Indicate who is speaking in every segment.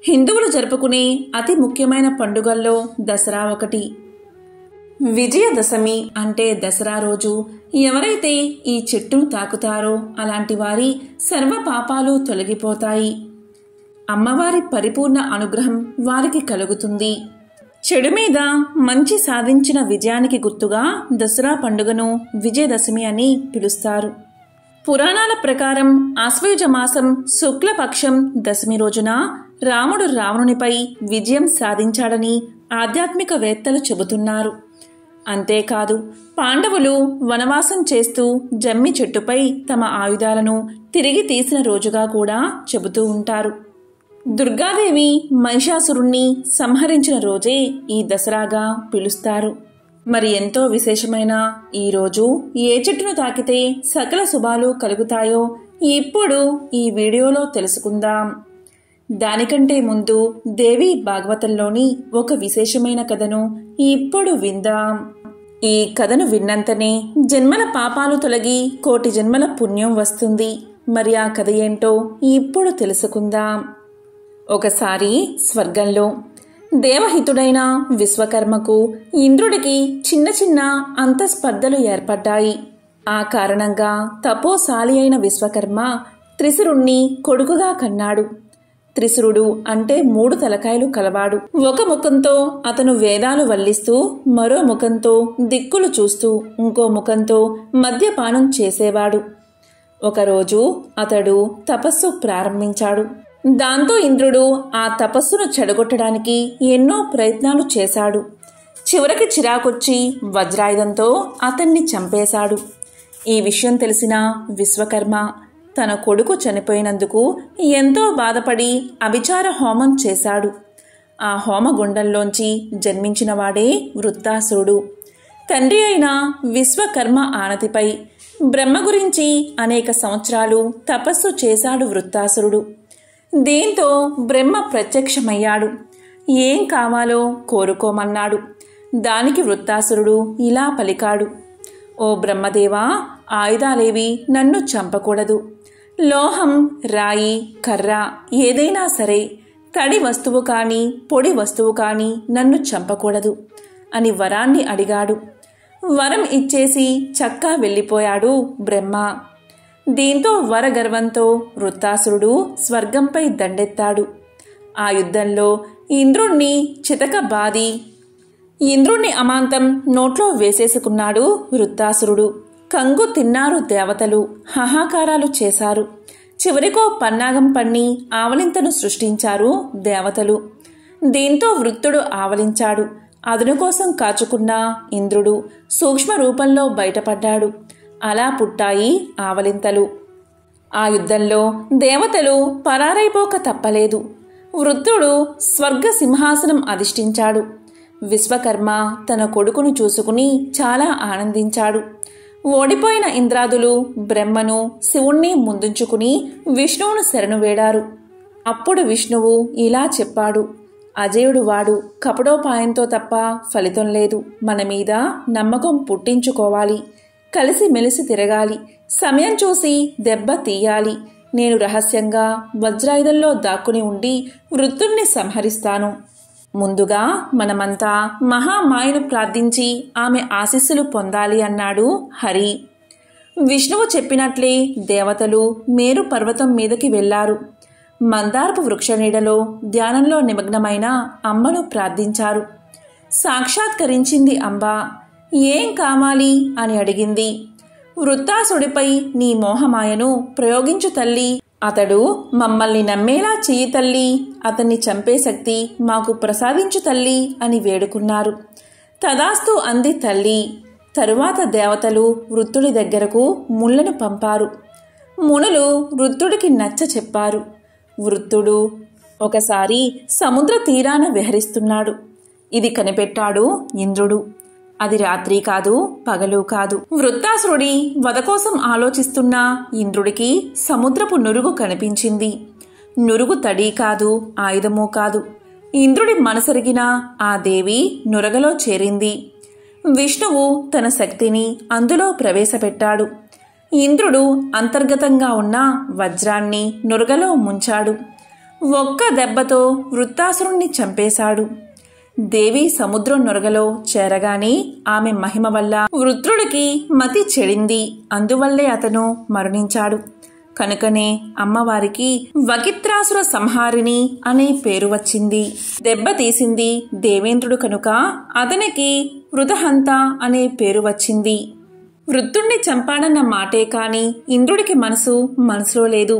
Speaker 1: హిందువులు జరుపుకునే అతి ముఖ్యమైన పండుగల్లో దసరా ఒకటి. విజయదశమి అంటే దసరా రోజు ఎవరైతే ఈ చెట్టును తాకుతారో అలాంటి వారి సర్వ పాపాలు తొలగిపోతాయి. అమ్మవారి పరిపూర్ణ అనుగ్రహం వారికి కలుగుతుంది. చెడు మీద మంచి సాధించిన విజయానికి గుర్తుగా దసరా పండుగను విజయదశమి అని పిలుస్తారు. పురాణాల ప్రకారం ఆశ్వయుజ మాసం శుక్లపక్షం దశమి రోజున రాముడు రావణునిపై విజయం సాధించాడని ఆధ్యాత్మికవేత్తలు చెబుతున్నారు. అంతేకాదు, పాండవులు వనవాసం చేస్తూ జమ్మి చెట్టుపై తమ ఆయుధాలను తిరిగి తీసిన రోజుగా కూడా చెబుతూ ఉంటారు. దుర్గాదేవి మహిషాసురుణ్ణి సంహరించిన రోజే ఈ దసరాగా పిలుస్తారు. మరి ఎంతో విశేషమైన ఈ రోజు ఏ చెట్టును తాకితే సకల శుభాలు కలుగుతాయో ఇప్పుడు ఈ వీడియోలో తెలుసుకుందాం. దానికంటే ముందు దేవి భాగవతంలోని ఒక విశేషమైన కథను ఇప్పుడు విందాం. ఈ కథను విన్నంతనే జన్మల పాపాలు తొలగి కోటి జన్మల పుణ్యం వస్తుంది. మరి ఆ కథ ఏంటో ఇప్పుడు తెలుసుకుందాం. ఒకసారి స్వర్గంలో దేవహితుడైన విశ్వకర్మకు ఇంద్రుడికి చిన్న చిన్న అంతఃస్పర్ధలు ఏర్పడ్డాయి. ఆ కారణంగా తపోశాలి అయిన విశ్వకర్మ త్రిశురుణ్ణి కొడుకుగా కన్నాడు. త్రిశురుడు అంటే 3 తలకాయలు కలవాడు. ఒక ముఖంతో అతను వేదాలు వల్లిస్తూ, మరో ముఖంతో దిక్కులు చూస్తూ, ఇంకో ముఖంతో మద్యపానం చేసేవాడు. ఒకరోజు అతడు తపస్సు ప్రారంభించాడు. దాంతో ఇంద్రుడు ఆ తపస్సును చెడగొట్టడానికి ఎన్నో ప్రయత్నాలు చేశాడు. చివరికి చిరాకొచ్చి వజ్రాయుధంతో అతన్ని చంపేశాడు. ఈ విషయం తెలిసిన విశ్వకర్మ తన కొడుకు చనిపోయినందుకు ఎంతో బాధపడి అభిచార హోమం చేశాడు. ఆ హోమగుండంలోంచి జన్మించినవాడే వృత్తాసురుడు. తండ్రి అయిన విశ్వకర్మ ఆనతిపై బ్రహ్మ గురించి అనేక సంవత్సరాలు తపస్సు చేశాడు వృత్తాసురుడు. దీంతో బ్రహ్మ ప్రత్యక్షమయ్యాడు. ఏం కావాలో కోరుకోమన్నాడు. దానికి వృత్తాసురుడు ఇలా పలికాడు: ఓ బ్రహ్మదేవా, ఆయుధాలేవి నన్ను చంపకూడదు. లోహం, రాయి, కర్ర ఏదైనా సరే, తడి వస్తువు కానీ పొడి వస్తువు కానీ నన్ను చంపకూడదు అని వరాన్ని అడిగాడు. వరం ఇచ్చేసి చక్కా వెళ్ళిపోయాడు బ్రహ్మ. దీంతో వరగర్వంతో వృత్తాసురుడు స్వర్గంపై దండెత్తాడు. ఆ యుద్ధంలో ఇంద్రుణ్ణి చితక బాది ఇంద్రుణ్ణి అమాంతం నోట్లో వేసేసుకున్నాడు వృత్తాసురుడు. కంగు తిన్నారు దేవతలు, హాహాకారాలు చేశారు. చివరికో పన్నాగం పన్ని ఆవలింతను సృష్టించారు దేవతలు. దీంతో వృత్తుడు ఆవలించాడు. అదును కోసం కాచుకున్న ఇంద్రుడు సూక్ష్మ రూపంలో బయటపడ్డాడు. అలా పుట్టాయి ఆవలింతలు. ఆ యుద్ధంలో దేవతలు పరారైపోక తప్పలేదు. వృత్తుడు స్వర్గ సింహాసనం అధిష్ఠించాడు. విశ్వకర్మ తన కొడుకును చూసుకుని చాలా ఆనందించాడు. ఓడిపోయిన ఇంద్రాదులు బ్రహ్మను, శివుణ్ణి ముందుంచుకుని విష్ణువును శరణు వేడారు. అప్పుడు విష్ణువు ఇలా చెప్పాడు: అజేయుడు వాడు, కపటోపాయంతో తప్ప ఫలితం లేదు. మన మీద నమ్మకం పుట్టించుకోవాలి. కలిసి మెలిసి తిరగాలి. సమయం చూసి దెబ్బ తీయాలి. నేను రహస్యంగా వజ్రాయుధంలో దాక్కుని ఉండి వృత్తుణ్ణి సంహరిస్తాను. ముందుగా మనమంతా మహామాయను ప్రార్థించి ఆమె ఆశీస్సులు పొందాలి అన్నాడు హరి. విష్ణువు చెప్పినట్లే దేవతలు మేరు పర్వతం మీదకి వెళ్లారు. మందారపు వృక్ష నీడలో ధ్యానంలో నిమగ్నమైన అమ్మను ప్రార్థించారు. సాక్షాత్కరించింది అంబ. ఏం కావాలి అని అడిగింది. వృత్తాసుడిపై నీ మోహమాయను ప్రయోగించు తల్లి. అతడు మమ్మల్ని నమ్మేలా చెయ్యి తల్లి. అతన్ని చంపే శక్తి మాకు ప్రసాదించు తల్లి అని వేడుకున్నారు. తదాస్తు అంది తల్లి. తరువాత దేవతలు వృత్తుడి దగ్గరకు ముళ్లను పంపారు. మునులు వృత్తుడికి నచ్చ చెప్పారు. వృత్తుడు ఒకసారి సముద్ర తీరాన విహరిస్తున్నాడు. ఇది కనిపెట్టాడు ఇంద్రుడు. అది రాత్రి కాదు, పగలు కాదు. వృత్తాసురుడి వధ కోసం ఆలోచిస్తున్న ఇంద్రుడికి సముద్రపు నురుగు కనిపించింది. నురుగు తడి కాదు, ఆయుధమూ కాదు. ఇంద్రుడి మనసెరిగిన ఆ దేవి నురగలో చేరింది. విష్ణువు తన శక్తిని అందులో ప్రవేశపెట్టాడు. ఇంద్రుడు అంతర్గతంగా ఉన్న వజ్రాన్ని నురగలో ముంచాడు. ఒక్క దెబ్బతో వృత్తాసురుణ్ణి చంపేశాడు. దేవి సముద్రం నొరగలో చేరగానే ఆమె మహిమ వల్ల వృత్రుడికి మతి చెడింది. అందువల్లే అతను మరణించాడు. కనుకనే అమ్మవారికి వకిత్రాసుర సంహారిణి అనే పేరు వచ్చింది. దెబ్బ తీసింది దేవేంద్రుడు కనుక అతనికి వృధహంత అనే పేరు వచ్చింది. వృత్రుణ్ణి చంపాడన్న మాటే కాని ఇంద్రుడికి మనసులో లేదు.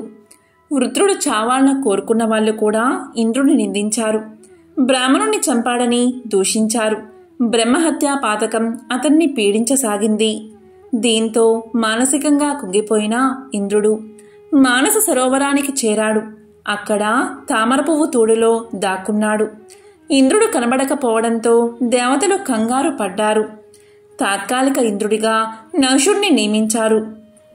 Speaker 1: వృత్రుడు చావాలని కోరుకున్న వాళ్ళు కూడా ఇంద్రుడిని నిందించారు. బ్రాహ్మణుణ్ణి చంపాడని దూషించారు. బ్రహ్మహత్యా పాతకం అతన్ని పీడించసాగింది. దీంతో మానసికంగా కుంగిపోయిన ఇంద్రుడు మానస సరోవరానికి చేరాడు. అక్కడ తామరపువ్వు తోడులో దాక్కున్నాడు. ఇంద్రుడు కనబడకపోవడంతో దేవతలు కంగారు పడ్డారు. తాత్కాలిక ఇంద్రుడిగా నహుషుణ్ణి నియమించారు.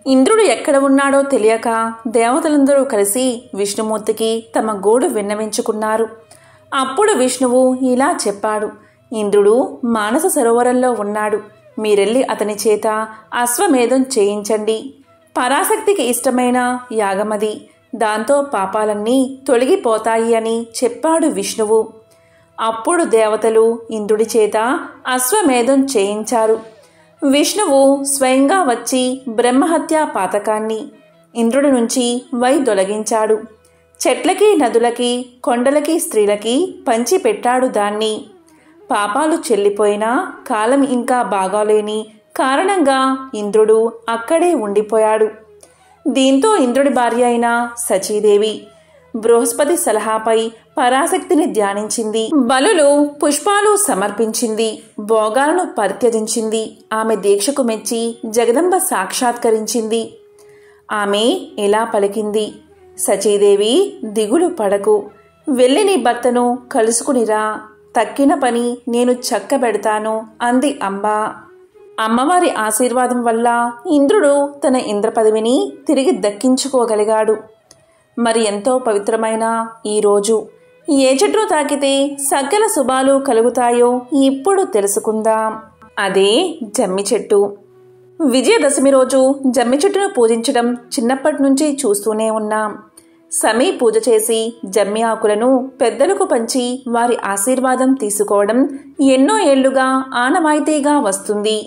Speaker 1: ఇంద్రుడు ఎక్కడ ఉన్నాడో తెలియక దేవతలందరూ కలిసి విష్ణుమూర్తికి తమ గోడు విన్నవించుకున్నారు. అప్పుడు విష్ణువు ఇలా చెప్పాడు: ఇంద్రుడు మానస సరోవరంలో ఉన్నాడు. మీరెళ్ళి అతని చేత అశ్వమేధం చేయించండి. పరాశక్తికి ఇష్టమైన యాగమది. దాంతో పాపాలన్నీ తొలగిపోతాయి అని చెప్పాడు విష్ణువు. అప్పుడు దేవతలు ఇంద్రుడి చేత అశ్వమేధం చేయించారు. విష్ణువు స్వయంగా వచ్చి బ్రహ్మహత్యా పాతకాన్ని ఇంద్రుడి నుంచి వైదొలగించాడు. చెట్లకి, నదులకి, కొండలకి, స్త్రీలకి పంచిపెట్టాడు దాన్ని. పాపాలు చెల్లిపోయినా కాలం ఇంకా బాగాలేని కారణంగా ఇంద్రుడు అక్కడే ఉండిపోయాడు. దీంతో ఇంద్రుడి భార్య అయిన సచీదేవి బృహస్పతి సలహాపై పరాశక్తిని ధ్యానించింది. బలులు, పుష్పాలు సమర్పించింది. భోగాలను పరిత్యజించింది. ఆమె దీక్షకు మెచ్చి జగదంబ సాక్షాత్కరించింది. ఆమె ఇలా పలికింది: సచీదేవి, దిగులు పడకు. వెళ్ళి నీ భర్తను కలుసుకునిరా. తక్కిన పని నేను చక్కబెడతాను అంది అంబ. అమ్మవారి ఆశీర్వాదం వల్ల ఇంద్రుడు తన ఇంద్ర పదవిని తిరిగి దక్కించుకోగలిగాడు. మరి ఎంతో పవిత్రమైన ఈరోజు ఏ చెట్టును తాకితే సకల శుభాలు కలుగుతాయో ఇప్పుడు తెలుసుకుందాం. అదే జమ్మి చెట్టు. విజయదశమి రోజు జమ్మి చెట్టును పూజించడం చిన్నప్పటి నుంచి చూస్తూనే ఉన్నాం. సమీ పూజ చేసి జమ్మి ఆకులను పెద్దలకు పంచి వారి ఆశీర్వాదం తీసుకోవడం ఎన్నో ఏళ్లుగా ఆనవాయితీగా వస్తుంది.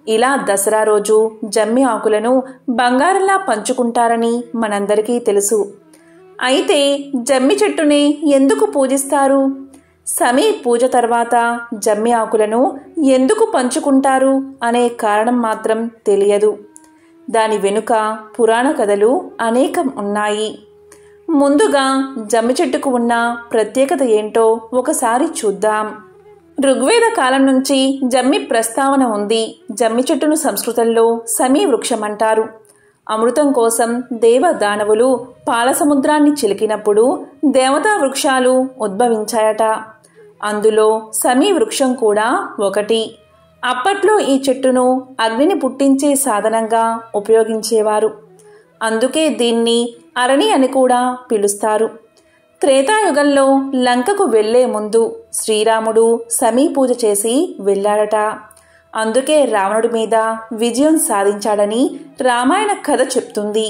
Speaker 1: ఇలా దసరా రోజు జమ్మి ఆకులను బంగారంలా పంచుకుంటారని మనందరికీ తెలుసు. అయితే జమ్మి చెట్టునే ఎందుకు పూజిస్తారు? సమీ పూజ తర్వాత జమ్మి ఆకులను ఎందుకు పంచుకుంటారు అనే కారణం మాత్రం తెలియదు. దాని వెనుక పురాణ కథలు అనేకం ఉన్నాయి. ముందుగా జమ్మి చెట్టుకు ఉన్న ప్రత్యేకత ఏంటో ఒకసారి చూద్దాం. ఋగ్వేద కాలం నుంచి జమ్మి ప్రస్తావన ఉంది. జమ్మి చెట్టును సంస్కృతంలో సమీ వృక్షమంటారు. అమృతం కోసం దేవ దానవులు పాలసముద్రాన్ని చిలికినప్పుడు దేవతా వృక్షాలు ఉద్భవించాయట. అందులో సమీ వృక్షం కూడా ఒకటి. అప్పట్లో ఈ చెట్టును అగ్నిని పుట్టించే సాధనంగా ఉపయోగించేవారు. అందుకే దీన్ని అరణి అని కూడా పిలుస్తారు. త్రేతాయుగంలో లంకకు వెళ్లే ముందు శ్రీరాముడు సమీ పూజ చేసి వెళ్ళాడట. అందుకే రావణుడి మీద విజయం సాధించాడని రామాయణ కథ చెప్తుంది.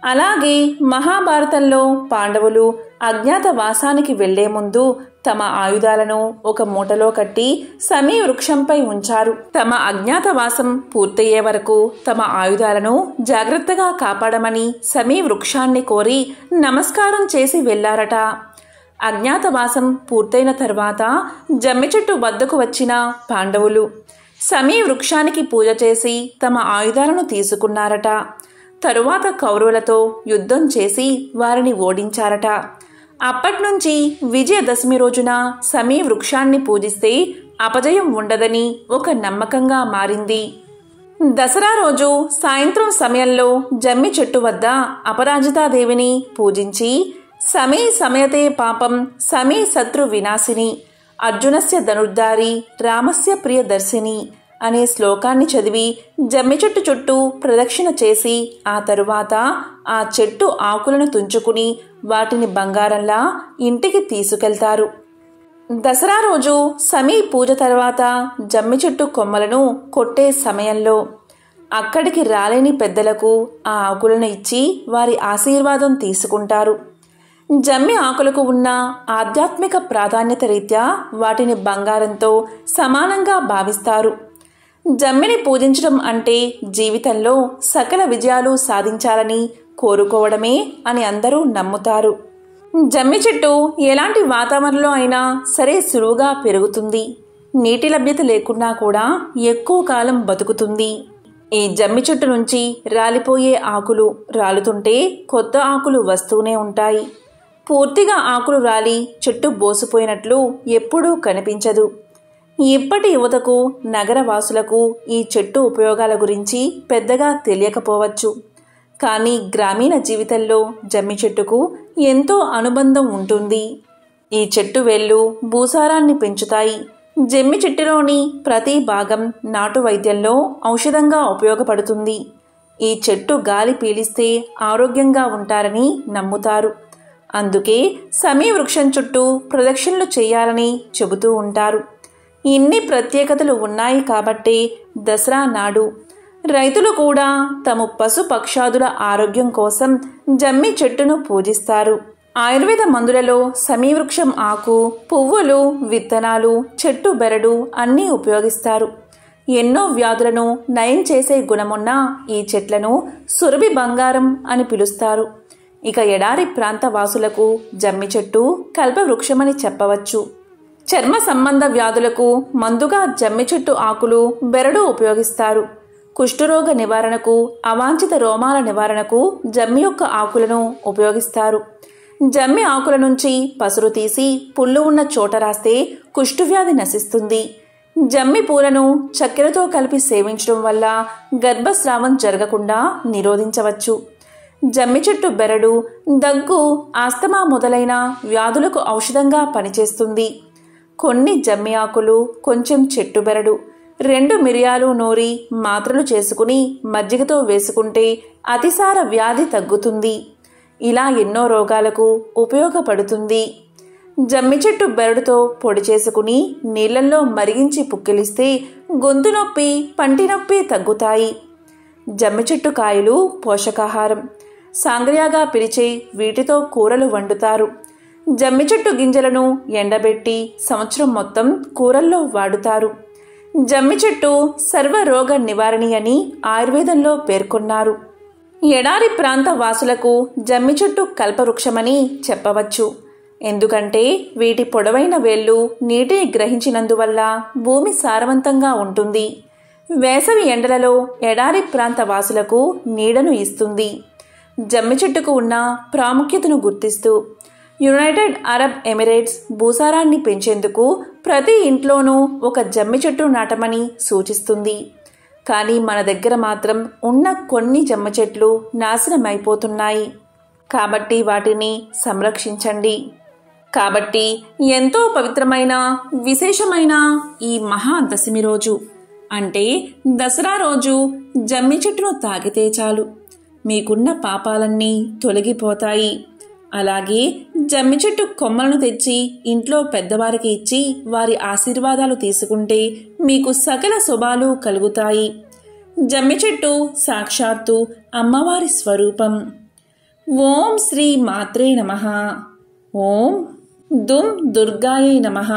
Speaker 1: అలాగే మహాభారతంలో పాండవులు అజ్ఞాతవాసానికి వెళ్లే ముందు తమ ఆయుధాలను ఒక మూటలో కట్టి సమీ వృక్షంపై ఉంచారు. తమ అజ్ఞాతవాసం పూర్తయ్యే వరకు తమ ఆయుధాలను జాగ్రత్తగా కాపాడమని సమీ వృక్షాన్ని కోరి నమస్కారం చేసి వెళ్లారట. అజ్ఞాతవాసం పూర్తయిన తర్వాత జమ్మి చెట్టు వద్దకు వచ్చిన పాండవులు సమీ వృక్షానికి పూజ చేసి తమ ఆయుధాలను తీసుకున్నారట. తరువాత కౌరవులతో యుద్ధం చేసి వారిని ఓడించారట. అప్పట్నుంచి విజయదశమి రోజున సమీ వృక్షాన్ని పూజిస్తే అపజయం ఉండదని ఒక నమ్మకంగా మారింది. దసరా రోజు సాయంత్రం సమయంలో జమ్మి చెట్టు వద్ద అపరాజితాదేవిని పూజించి సమీ సమయతే పాపం సమీ శత్రు వినాశిని అర్జునస్య ధనుర్ధారి రామస్య ప్రియదర్శిని అనే శ్లోకాన్ని చదివి జమ్మి చెట్టు చుట్టూ ప్రదక్షిణ చేసి ఆ తరువాత ఆ చెట్టు ఆకులను తుంచుకుని వాటిని బంగారంలా ఇంటికి తీసుకెళ్తారు. దసరా రోజు సమీ పూజ తర్వాత జమ్మి చెట్టు కొమ్మలను కొట్టే సమయంలో అక్కడికి రాలేని పెద్దలకు ఆ ఆకులను ఇచ్చి వారి ఆశీర్వాదం తీసుకుంటారు. జమ్మి ఆకులకు ఉన్న ఆధ్యాత్మిక ప్రాధాన్యత రీత్యా వాటిని బంగారంతో సమానంగా భావిస్తారు. జమ్మిని పూజించడం అంటే జీవితంలో సకల విజయాలు సాధించాలని కోరుకోవడమే అని అందరూ నమ్ముతారు. జమ్మి చెట్టు ఎలాంటి వాతావరణంలో అయినా సరే సులువుగా పెరుగుతుంది. నీటి లభ్యత లేకున్నా కూడా ఎక్కువ కాలం బతుకుతుంది. ఈ జమ్మి చెట్టు నుంచి రాలిపోయే ఆకులు రాలుతుంటే కొత్త ఆకులు వస్తూనే ఉంటాయి. పూర్తిగా ఆకులు రాలి చెట్టు బోసిపోయినట్లు ఎప్పుడూ కనిపించదు. ఇప్పటి యువతకు, నగర వాసులకు ఈ చెట్టు ఉపయోగాల గురించి పెద్దగా తెలియకపోవచ్చు. కానీ గ్రామీణ జీవితంలో జమ్మి చెట్టుకు ఎంతో అనుబంధం ఉంటుంది. ఈ చెట్టు వేళ్ళు భూసారాన్ని పెంచుతాయి. జమ్మి చెట్టులోని ప్రతి భాగం నాటు వైద్యంలో ఔషధంగా ఉపయోగపడుతుంది. ఈ చెట్టు గాలి పీలిస్తే ఆరోగ్యంగా ఉంటారని నమ్ముతారు. అందుకే సమీ వృక్షం చుట్టూ ప్రదక్షిణలు చేయాలని చెబుతూ ఉంటారు. ఇన్ని ప్రత్యేకతలు ఉన్నాయి కాబట్టే దసరా నాడు రైతులు కూడా తమ పశు పక్షాదుల ఆరోగ్యం కోసం జమ్మి చెట్టును పూజిస్తారు. ఆయుర్వేద మందులలో సమీవృక్షం ఆకు, పువ్వులు, విత్తనాలు, చెట్టు బెరడు అన్నీ ఉపయోగిస్తారు. ఎన్నో వ్యాధులను నయం చేసే గుణమున్న ఈ చెట్లను సురభి బంగారం అని పిలుస్తారు. ఇక ఎడారి ప్రాంత వాసులకు జమ్మి చెట్టు కల్పవృక్షమని చెప్పవచ్చు. చర్మ సంబంధ వ్యాధులకు మందుగా జమ్మి చెట్టు ఆకులు, బెరడు ఉపయోగిస్తారు. కుష్ఠరోగ నివారణకు, అవాంఛిత రోమాల నివారణకు జమ్మి యొక్క ఆకులను ఉపయోగిస్తారు. జమ్మి ఆకుల నుంచి పసురు తీసి పుళ్ళు ఉన్న చోట రాస్తే కుష్ఠవ్యాధి నశిస్తుంది. జమ్మి పూలను చక్కెరతో కలిపి సేవించడం వల్ల గర్భస్రావం జరగకుండా నిరోధించవచ్చు. జమ్మి చెట్టు బెరడు దగ్గు, ఆస్తమా మొదలైన వ్యాధులకు ఔషధంగా పనిచేస్తుంది. కొన్ని జమ్మి ఆకులు, కొంచెం చెట్టు బెరడు, 2 మిరియాలు నూరి మాత్రలు చేసుకుని మజ్జిగతో వేసుకుంటే అతిసార వ్యాధి తగ్గుతుంది. ఇలా ఎన్నో రోగాలకు ఉపయోగపడుతుంది. జమ్మి చెట్టు బెరడుతో పొడి చేసుకుని నీళ్లల్లో మరిగించి పుక్కిలిస్తే గొంతు నొప్పి, పంటి నొప్పి తగ్గుతాయి. జమ్మి చెట్టు కాయలు పోషకాహారం. సాంగ్రియాగా పిలిచే వీటితో కూరలు వండుతారు. జమ్మి చెట్టు గింజలను ఎండబెట్టి సంవత్సరం మొత్తం కూరల్లో వాడుతారు. జమ్మి చెట్టు సర్వరోగ నివారణి అని ఆయుర్వేదంలో పేర్కొన్నారు. ఎడారి ప్రాంత వాసులకు జమ్మి చెట్టు కల్పవృక్షమని చెప్పవచ్చు. ఎందుకంటే వీటి పొడవైన వేళ్ళు నీటిని గ్రహించినందువల్ల భూమి సారవంతంగా ఉంటుంది. వేసవి ఎండలలో ఎడారి ప్రాంత వాసులకు నీడను ఇస్తుంది. జమ్మి చెట్టుకు ఉన్న ప్రాముఖ్యతను గుర్తిస్తూ యునైటెడ్ అరబ్ ఎమిరేట్స్ భూసారాన్ని పెంచేందుకు ప్రతి ఇంట్లోనూ ఒక జమ్మి చెట్టు నాటమని సూచిస్తుంది. కానీ మన దగ్గర మాత్రం ఉన్న కొన్ని జమ్మి చెట్లు నాశనమైపోతున్నాయి. కాబట్టి వాటిని సంరక్షించండి. కాబట్టి ఎంతో పవిత్రమైన, విశేషమైన ఈ మహాదశమి రోజు అంటే దసరా రోజు జమ్మి చెట్టును తాకితే చాలు మీకున్న పాపాలన్నీ తొలగిపోతాయి. అలాగే జమ్మి చెట్టు కొమ్మలను తెచ్చి ఇంట్లో పెద్దవారికి ఇచ్చి వారి ఆశీర్వాదాలు తీసుకుంటే మీకు సకల శుభాలు కలుగుతాయి. జమ్మి చెట్టు సాక్షాత్తు అమ్మవారి స్వరూపం. ఓం శ్రీ మాత్రే నమః. ఓం దుమ్ దుర్గాయై నమః.